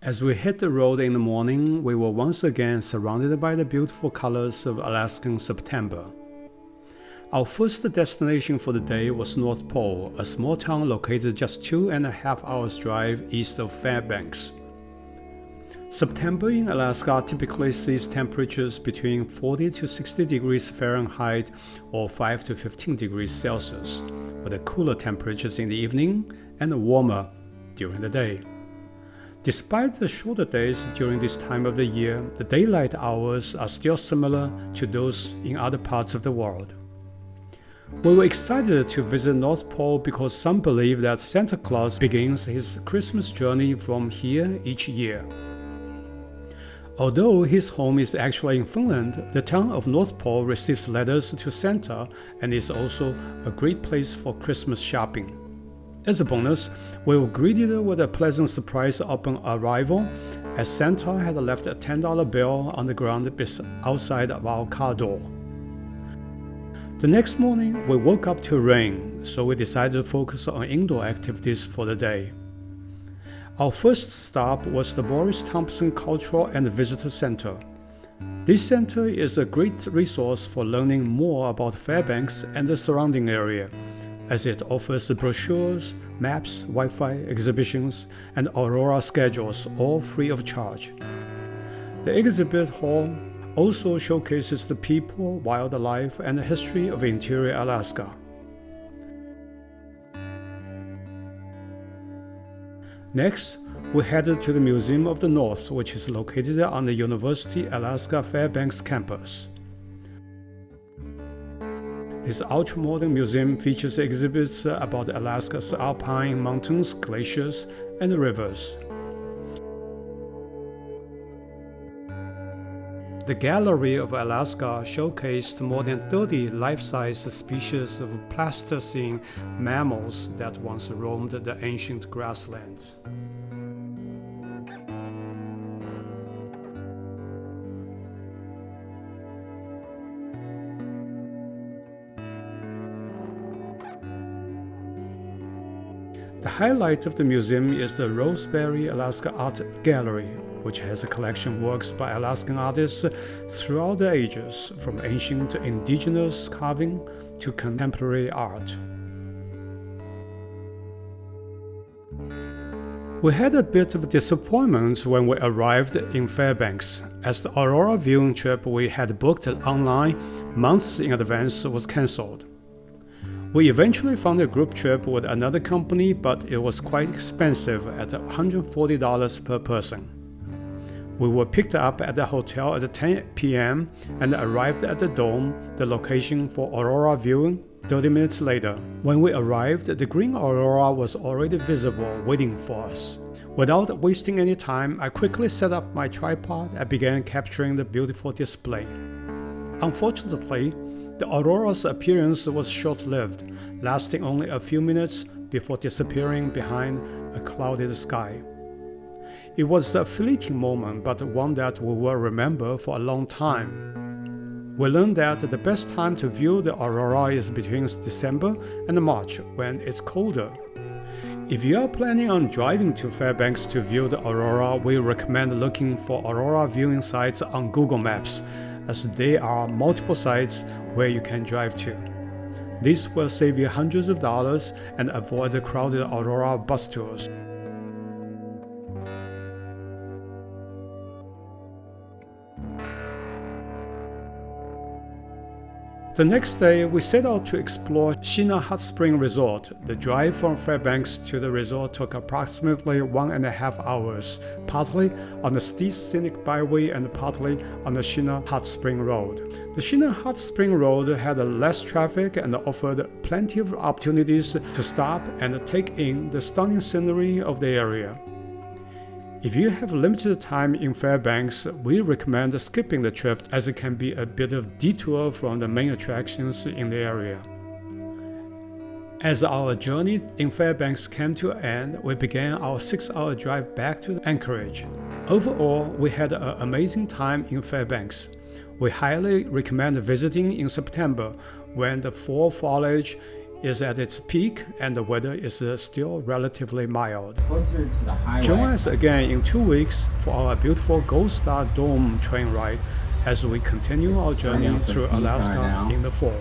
As we hit the road in the morning, we were once again surrounded by the beautiful colors of Alaskan September. Our first destination for the day was North Pole, a small town located just 2.5 hours drive east of Fairbanks. September in Alaska typically sees temperatures between 40 to 60 degrees Fahrenheit or 5 to 15 degrees Celsius, with the cooler temperatures in the evening and warmer during the day. Despite the shorter days during this time of the year, the daylight hours are still similar to those in other parts of the world. We were excited to visit North Pole because some believe that Santa Claus begins his Christmas journey from here each year. Although his home is actually in Finland, the town of North Pole receives letters to Santa and is also a great place for Christmas shopping. As a bonus, we were greeted with a pleasant surprise upon arrival, as Santa had left a $10 bill on the ground outside of our car door. The next morning, we woke up to rain, so we decided to focus on indoor activities for the day. Our first stop was the Thompson Cultural and Visitor Center. This center is a great resource for learning more about Fairbanks and the surrounding area, as it offers brochures, maps, Wi-Fi exhibitions, and aurora schedules, all free of charge. The exhibit hall also showcases the people, wildlife, and the history of interior Alaska. Next, we headed to the Museum of the North, which is located on the University of Alaska Fairbanks campus. This ultra-modern museum features exhibits about Alaska's alpine mountains, glaciers, and rivers. The Gallery of Alaska showcased more than 30 life-size species of Pleistocene mammals that once roamed the ancient grasslands. The highlight of the museum is the Roseberry Alaska Art Gallery, which has a collection of works by Alaskan artists throughout the ages, from ancient indigenous carving to contemporary art. We had a bit of disappointment when we arrived in Fairbanks, as the aurora viewing trip we had booked online months in advance was cancelled. We eventually found a group trip with another company, but it was quite expensive at $140 per person. We were picked up at the hotel at 10 p.m. and arrived at the Dome, the location for aurora viewing, 30 minutes later. When we arrived, the green aurora was already visible, waiting for us. Without wasting any time, I quickly set up my tripod and began capturing the beautiful display. Unfortunately, the aurora's appearance was short-lived, lasting only a few minutes before disappearing behind a clouded sky. It was a fleeting moment, but one that we will remember for a long time. We learned that the best time to view the aurora is between December and March, when it's colder. If you are planning on driving to Fairbanks to view the aurora, we recommend looking for aurora viewing sites on Google Maps, as there are multiple sites where you can drive to. This will save you hundreds of dollars and avoid the crowded aurora bus tours. The next day, we set out to explore Shina Hot Spring Resort. The drive from Fairbanks to the resort took approximately 1.5 hours, partly on the steep scenic byway and partly on the Shina Hot Spring Road. The Shina Hot Spring Road had less traffic and offered plenty of opportunities to stop and take in the stunning scenery of the area. If you have limited time in Fairbanks, we recommend skipping the trip, as it can be a bit of detour from the main attractions in the area. As our journey in Fairbanks came to an end, we began our 6-hour drive back to Anchorage. Overall, we had an amazing time in Fairbanks. We highly recommend visiting in September, when the fall foliage is at its peak and the weather is still relatively mild. Closer to the highway. Join us again in 2 weeks for our beautiful Gold Star Dome train ride as we continue our journey through Alaska in the fall.